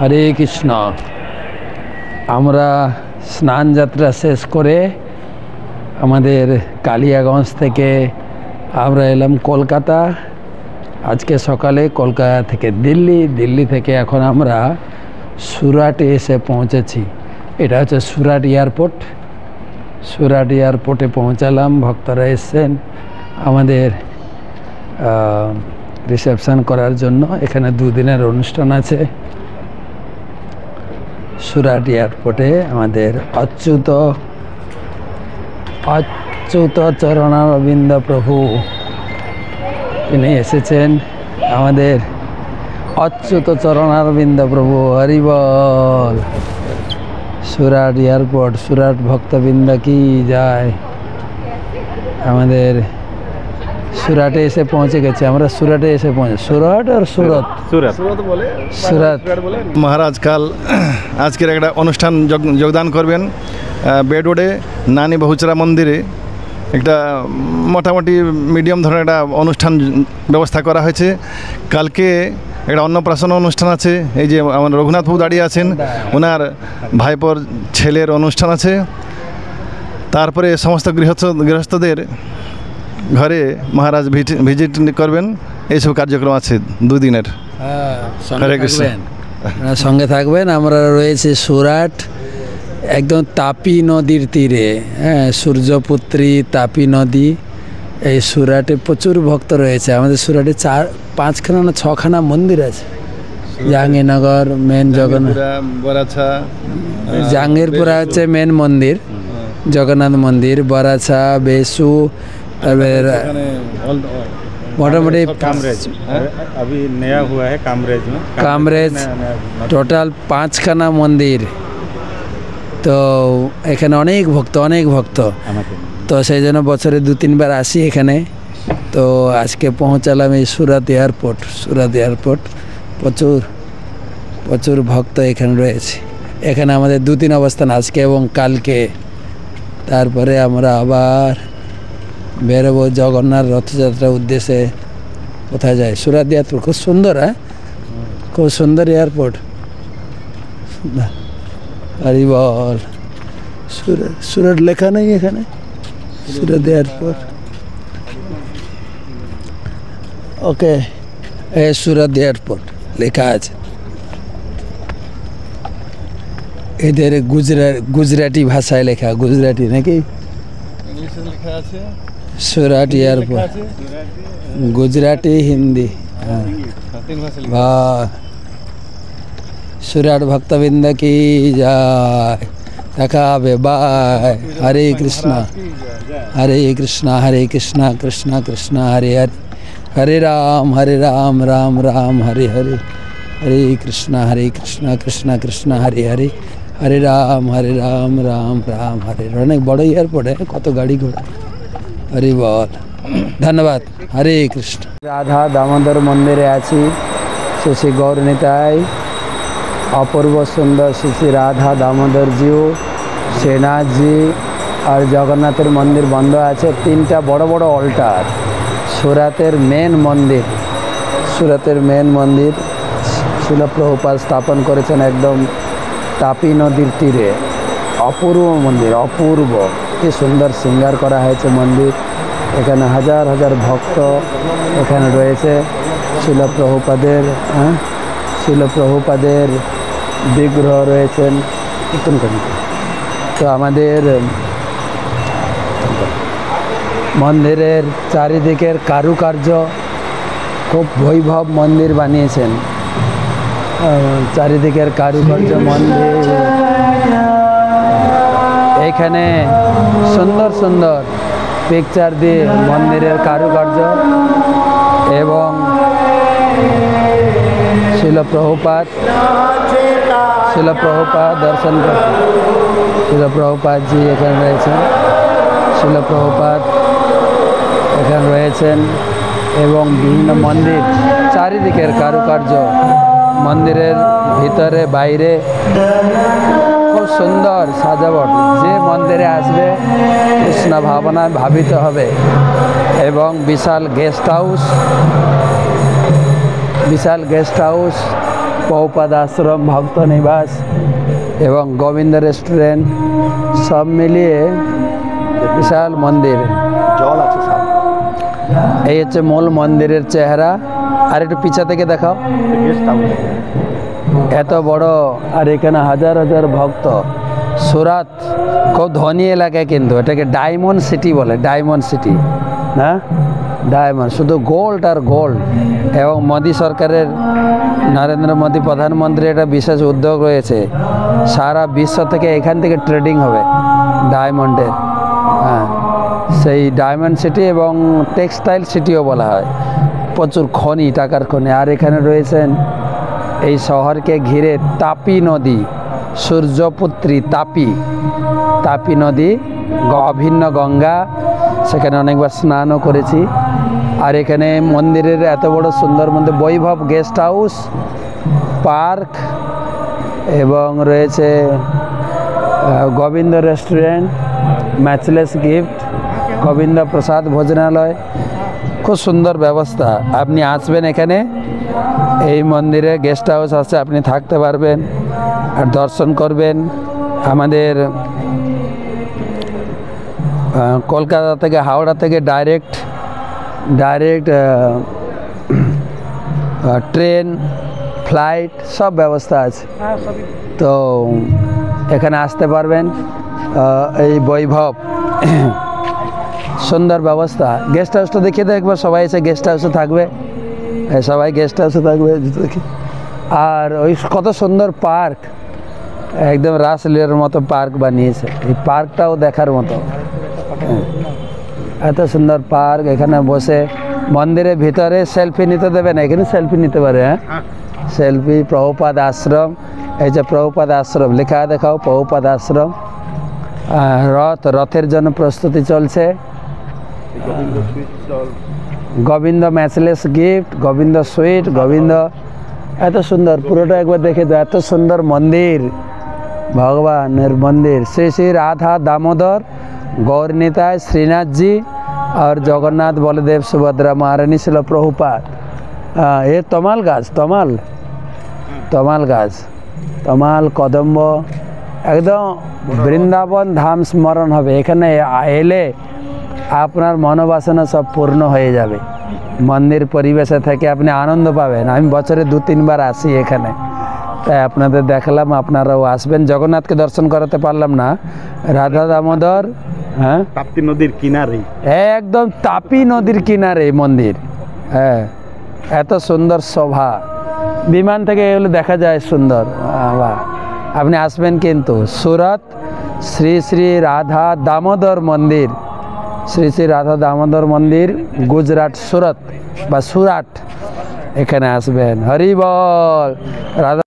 হরে কৃষ্ণ। আমরা স্নান যাত্রা শেষ করে আমাদের কালিয়াগঞ্জ থেকে আমরা এলাম কলকাতা। আজকে সকালে কলকাতা থেকে দিল্লি থেকে এখন আমরা সুরাটে এসে পৌঁছেছি। এটা হচ্ছে সুরাট এয়ারপোর্ট। সুরাট এয়ারপোর্টে পৌঁছালাম, ভক্তরা এসছেন আমাদের রিসেপশন করার জন্য। এখানে দুদিনের অনুষ্ঠান আছে সুরাট এয়ারপোর্টে। আমাদের অচ্যুত চরণারবিন্দ প্রভু তিনি এসেছেন। আমাদের অচ্যুত চরণারবিন্দ প্রভু, হরি বল। সুরাট এয়ারপোর্ট, সুরাট ভক্তবৃন্দ কি যায়। আমাদের সুরাটে এসে পৌঁছে গেছে। আমরা সুরাটে এসে পৌঁছে, সুরাট আর সুরত সুরাট। মহারাজ কাল আজকের একটা অনুষ্ঠান যোগদান করবেন বেডওডে নানি বহুচরা মন্দিরে। একটা মোটামুটি মিডিয়াম ধরনের একটা অনুষ্ঠান ব্যবস্থা করা হয়েছে। কালকে একটা অন্নপ্রাশন অনুষ্ঠান আছে। এই যে আমার রঘুনাথ বাবু দাঁড়িয়ে আছেন, ওনার ভাইপোর ছেলের অনুষ্ঠান আছে। তারপরে সমস্ত গৃহস্থদের ঘরে মহারাজ ভিজিট করবেন। এইসব কার্যক্রম আছে দুদিনের। সঙ্গে থাকবেন। আমরা রয়েছে সুরাট, একদম তাপি নদীর তীরে। হ্যাঁ, সূর্যপুত্রী তাপি নদী। এই সুরাটে প্রচুর ভক্ত রয়েছে। আমাদের সুরাটে 5খানা না 6খানা মন্দির আছে। জাহাঙ্গীরনগর মেন জগন্নাথ, জাহাঙ্গীরপুরা হচ্ছে মেন মন্দির, জগন্নাথ মন্দির, বরাছা, বেসু, তারপরে মোটামুটি কামরেজ, টোটাল 5খানা মন্দির। তো এখানে অনেক ভক্ত। তো সেই জন্য বছরে 2-3 বার আসি এখানে। তো আজকে পৌঁছালাম এই সুরাট এয়ারপোর্ট। প্রচুর ভক্ত এখানে রয়েছে। এখানে আমাদের 2-3 অবস্থান, আজকে এবং কালকে। তারপরে আমরা আবার বেরোবো জগন্নাথ রথযাত্রার উদ্দেশ্যে। কোথায় যায়? সুরাট এয়ারপোর্ট খুব সুন্দর। হ্যাঁ, খুব সুন্দর এয়ারপোর্ট। হরি বল। সুরাট লেখা নেই এখানে, সুরাট এয়ারপোর্ট। ওকে, সুরাট এয়ারপোর্ট লেখা আছে। এদের গুজরাটি ভাষায় লেখা, গুজরাটি নাকি? সুরাট এয়ারপোর্ট, গুজরাটি, হিন্দি। হ্যাঁ, সুরাট ভক্তবৃন্দ কি যায়। দেখা হবে, বাই। হরে কৃষ্ণ হরে কৃষ্ণ কৃষ্ণ কৃষ্ণ হরে হরে, হরে রাম রাম রাম হরে হরে, হরে কৃষ্ণ কৃষ্ণ কৃষ্ণ হরে হরে, হরে রাম রাম রাম হরে। অনেক বড় এয়ারপোর্ট, কত গাড়ি ঘোড়া। হরি বল, ধন্যবাদ। হরে কৃষ্ণ। রাধা দামোদর মন্দিরে আছি। শ্রী গৌর নিতাই, অপূর্ব সুন্দর শ্রী রাধা দামোদরজিও, শ্রীনাথজি আর জগন্নাথের মন্দির বন্ধ আছে। 3টা বড় বড় অল্টার। সুরাতের মেন মন্দির শিল প্রভুপাদ স্থাপন করেছেন একদম তাপি নদীর তীরে। অপূর্ব মন্দির, অপূর্ব। কি সুন্দর শৃঙ্গার করা হয়েছে মন্দির। এখানে হাজার হাজার ভক্ত এখানে রয়েছে। শিল প্রভুপাদের বিগ্রহ রয়েছেন। তো আমাদের মন্দিরের চারিদিকের কারুকার্য খুব বৈভব মন্দির বানিয়েছেন। চারিদিকের কারুকার্য মন্দির। এখানে সুন্দর সুন্দর পিকচার দিয়ে মন্দিরের কারুকার্য এবং শিল প্রভুপাদ দর্শন করতে। শিল প্রভুপাদজি এখানে রয়েছেন, শিল প্রভুপাদ এখানে রয়েছেন এবং বিভিন্ন মন্দির চারিদিকের কারুকার্য, মন্দিরের ভিতরে বাইরে খুব সুন্দর সাজাবট। যে মন্দিরে আসবে কৃষ্ণ ভাবনায় ভাবিত হবে। এবং বিশাল গেস্ট হাউস প্রভুপাদ আশ্রম, ভক্ত নিবাস এবং গোবিন্দ রেস্টুরেন্ট সব মিলিয়ে বিশাল মন্দির। জল আছে সামনে, এই হচ্ছে মূল মন্দিরের চেহারা। আর একটু পিছা থেকে দেখাও। Guest house. এত বড়, আর এখানে হাজার হাজার ভক্ত। সুরাত খুব ধনী এলাকায়, কিন্তু এটাকে ডায়মন্ড সিটি বলে, ডায়মন্ড সিটি না, ডায়মন্ড, শুধু গোল্ড আর গোল্ড। এবং মোদী সরকারের, নরেন্দ্র মোদী প্রধানমন্ত্রী একটা বিশেষ উদ্যোগ রয়েছে, সারা বিশ্ব থেকে এখান থেকে ট্রেডিং হবে ডায়মন্ডের। হ্যাঁ, সেই ডায়মন্ড সিটি এবং টেক্সটাইল সিটিও বলা হয়। প্রচুর খনি, টাকার খনি। আর এখানে রয়েছেন এই শহরকে ঘিরে তাপি নদী, সূর্যপুত্রী তাপি, তাপি নদী, অভিন্ন গঙ্গা, সেখানে অনেকবার স্নানও করেছি। আর এখানে মন্দিরের এত বড় সুন্দর মন্দির, বৈভব গেস্ট হাউস, পার্ক এবং রয়েছে Govinda restaurant, matchless gift, Govinda প্রসাদ ভোজনালয়। খুব সুন্দর ব্যবস্থা। আপনি আসবেন এখানে, এই মন্দিরে গেস্ট হাউস আছে, আপনি থাকতে পারবেন আর দর্শন করবেন। আমাদের কলকাতা থেকে, হাওড়া থেকে ডাইরেক্ট ট্রেন, ফ্লাইট সব ব্যবস্থা আছে। তো এখানে আসতে পারবেন। এই বৈভব, সুন্দর ব্যবস্থা। গেস্ট হাউসটা দেখিয়ে দেয় একবার, সবাই এসে গেস্ট হাউসে থাকবে, সবাই গেস্ট হাউসে থাকবে। আর ওই কত সুন্দর পার্ক, একদম রাসলীলার মতো পার্ক বানিয়েছে। এই পার্কটাও দেখার মতো, এত সুন্দর পার্ক। এখানে বসে মন্দিরের ভিতরে সেলফি নিতে দেবে না, এখানে সেলফি নিতে পারে। হ্যাঁ, সেলফি। প্রভুপাদ আশ্রম, এই যে প্রভুপাদ আশ্রম লেখা, দেখাও প্রভুপাদ আশ্রম। রথের জন্য প্রস্তুতি চলছে। Govinda matchless gift, Govinda sweet, Govinda, এত সুন্দর। পুরোটা একবার দেখে দাও, এত সুন্দর মন্দির, ভগবানের মন্দির। শ্রী শ্রী রাধা দামোদর গৌরনীতাय श्रीनाथ जी और जगन्नाथ बलदेव सुभद्रा महारानी ছিল প্রভুপাদ। এ তমাল গাছ, তমাল গাছ, তমাল কদম্ব, একদম বৃন্দাবন ধাম স্মরণ হবে। এখানে এলে আপনার মনোবাসনা সব পূর্ণ হয়ে যাবে। মন্দির পরিবেশে থেকে আপনি আনন্দ পাবেন। আমি বছরে 2-3 বার আসি এখানে, তাই আপনাদের দেখালাম, আপনারাও আসবেন। জগন্নাথকে দর্শন করাতে পারলাম না, রাধা দামোদর। হ্যাঁ, তাপ্তি নদীর কিনারে, একদম তাপি নদীর কিনারে মন্দির। হ্যাঁ, এত সুন্দর শোভা, বিমান থেকে এগুলো দেখা যায় সুন্দর। বাহ, আপনি আসবেন কিন্তু। সুরত শ্রী শ্রী রাধা দামোদর মন্দির, শ্রী শ্রী রাধা দামোদর মন্দির, গুজরাট সুরত বা সুরাট, এখানে আসবেন। হরি বল। রাধা